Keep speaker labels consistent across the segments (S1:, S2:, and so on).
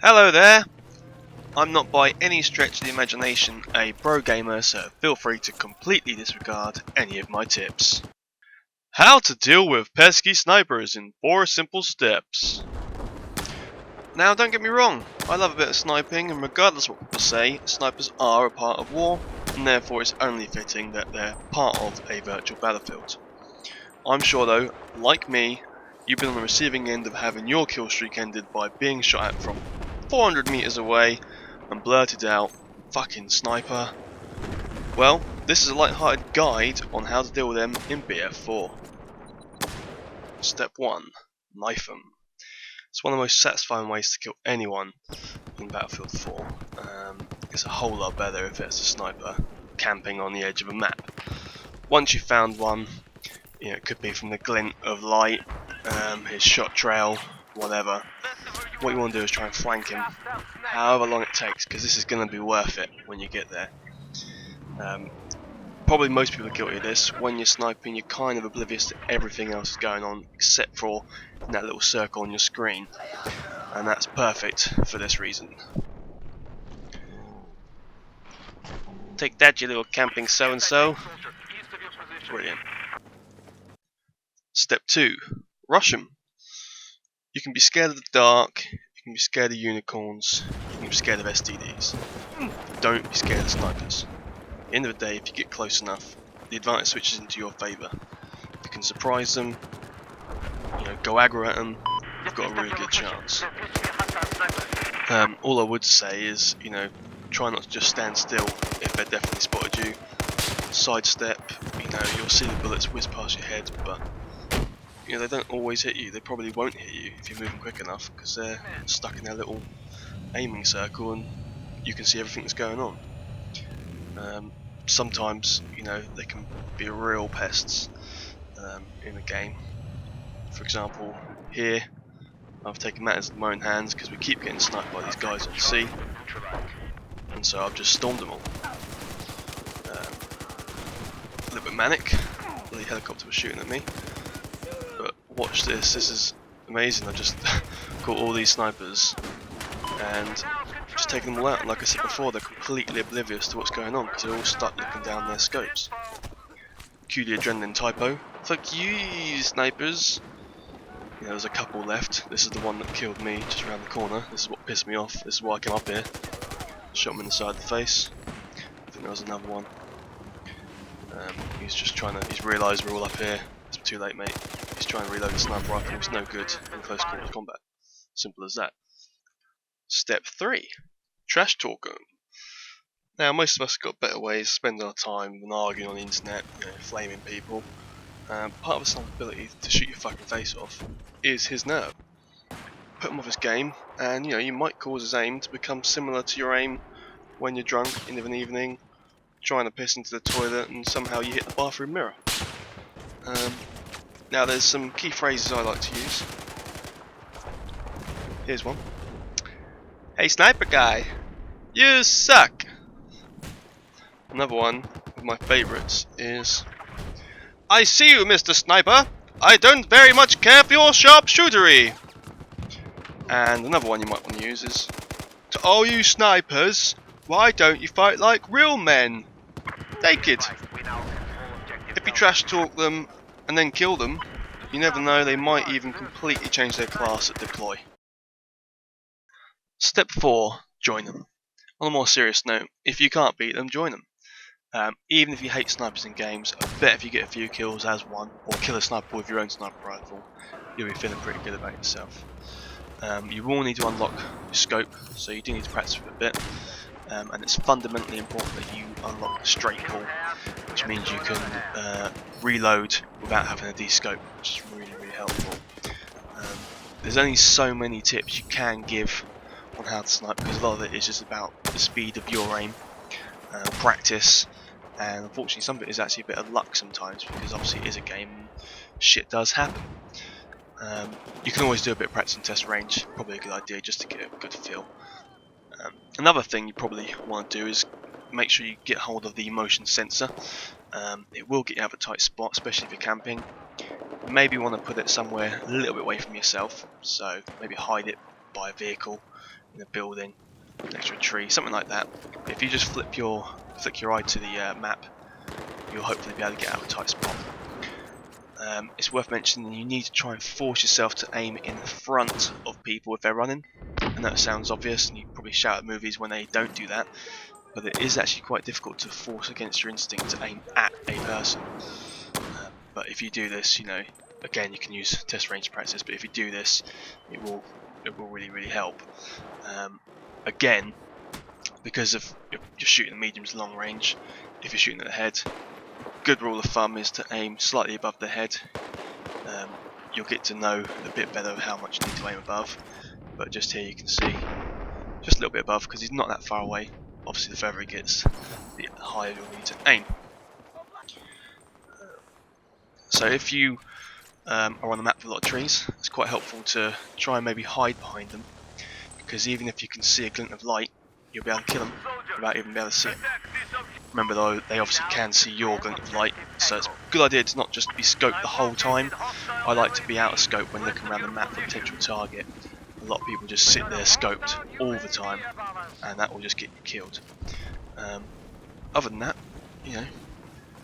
S1: Hello there! I'm not by any stretch of the imagination a pro gamer, so feel free to completely disregard any of my tips. How to deal with pesky snipers in 4 simple steps. Now don't get me wrong, I love a bit of sniping, and regardless of what people say, snipers are a part of war, and therefore it's only fitting that they're part of a virtual battlefield. I'm sure though, like me, you've been on the receiving end of having your kill streak ended by being shot at from 400 meters away and blurted out, "Fucking sniper." Well, this is a light-hearted guide on how to deal with them in BF4. Step 1. Knife them. It's one of the most satisfying ways to kill anyone in Battlefield 4. It's a whole lot better if it's a sniper camping on the edge of a map. Once you've found one, it could be from the glint of light, his shot trail, whatever. What you want to do is try and flank him, however long it takes, because this is going to be worth it when you get there. Probably most people are guilty of this. When you're sniping, you're kind of oblivious to everything else that's going on, except for that little circle on your screen, and that's perfect for this reason. Take that, you little camping so-and-so. Brilliant. Step 2. Rush them. You can be scared of the dark, you can be scared of unicorns, you can be scared of STDs. Don't be scared of snipers. At the end of the day, if you get close enough, the advantage switches into your favour. If you can surprise them, go aggro at them, you've got a really good chance. All I would say is, try not to just stand still if they've definitely spotted you. Sidestep, you'll see the bullets whiz past your head, but they don't always hit you. They probably won't hit you if you're moving quick enough, because they're stuck in their little aiming circle and you can see everything that's going on. Sometimes, they can be real pests in the game. For example, here, I've taken matters in my own hands because we keep getting sniped by these guys on sea, and so I've just stormed them all. A little bit manic, the helicopter was shooting at me, but watch this, this is amazing. I've just caught all these snipers and just taking them all out, and like I said before, they're completely oblivious to what's going on because they're all stuck looking down their scopes. Cue the adrenaline typo. Fuck you, snipers! There's a couple left. This is the one that killed me just around the corner. This is what pissed me off. This is why I came up here. Shot him in the side of the face. I think there was another one. He's just trying to. He's realised we're all up here. It's too late, mate. He's trying to reload the sniper rifle. It's no good in close quarters combat. Simple as that. Step 3. Trash talk 'em. Now, most of us have got better ways to spend our time than arguing on the internet, flaming people. Part of a sniper's ability to shoot your fucking face off is his nerve. Put him off his game, and you might cause his aim to become similar to your aim when you're drunk in an evening, trying to piss into the toilet, and somehow you hit the bathroom mirror. Now, there's some key phrases I like to use. Here's one. "Hey, sniper guy, you suck." Another one of my favourites is, "I see you, Mr. Sniper. I don't very much care for your sharpshootery." And another one you might want to use is, "To all you snipers, why don't you fight like real men? Naked." If you trash talk them and then kill them, you never know, they might even completely change their class at deploy. Step 4. Join them. On a more serious note, if you can't beat them, join them. Even if you hate snipers in games, I bet if you get a few kills as one, or kill a sniper with your own sniper rifle, you'll be feeling pretty good about yourself. You will need to unlock your scope, so you do need to practice with it a bit, and it's fundamentally important that you unlock the straight pull, which means you can reload without having a de-scope, which is really, really helpful. There's only so many tips you can give on how to snipe, because a lot of it is just about the speed of your aim, practice, and unfortunately some of it is actually a bit of luck sometimes, because obviously it is a game and shit does happen. You can always do a bit of practice and test range, probably a good idea just to get a good feel. Another thing you probably want to do is make sure you get hold of the motion sensor. It will get you out of a tight spot, especially if you're camping. Maybe you want to put it somewhere a little bit away from yourself, so maybe hide it by a vehicle, in a building, next to a tree, something like that. If you just flick your eye to the map, you'll hopefully be able to get out of a tight spot. It's worth mentioning you need to try and force yourself to aim in front of people if they're running. I know it sounds obvious, and you probably shout at movies when they don't do that, but it is actually quite difficult to force against your instinct to aim at a person. But if you do this, you know, again, you can use test range practice, but if you do this, it will really help. Again, because of you're shooting mediums long range, if you're shooting at the head, good rule of thumb is to aim slightly above the head. You'll get to know a bit better how much you need to aim above, but just here you can see just a little bit above because he's not that far away. Obviously the further he gets, the higher you'll need to aim. So if you are on the map with a lot of trees, it's quite helpful to try and maybe hide behind them, because even if you can see a glint of light, you'll be able to kill them without even being able to see it. Remember though, they obviously can see your glint of light, so it's a good idea to not just be scoped the whole time. I like to be out of scope when looking around the map for a potential target. A lot of people just sit there scoped all the time, and that will just get you killed. Other than that, you know,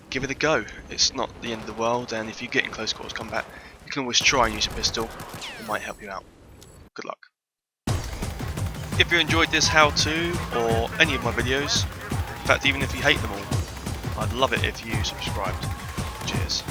S1: give it a go. It's not the end of the world, and if you get in close quarters combat, you can always try and use a pistol. It might help you out. Good luck. If you enjoyed this how-to or any of my videos, in fact even if you hate them all, I'd love it if you subscribed. Cheers.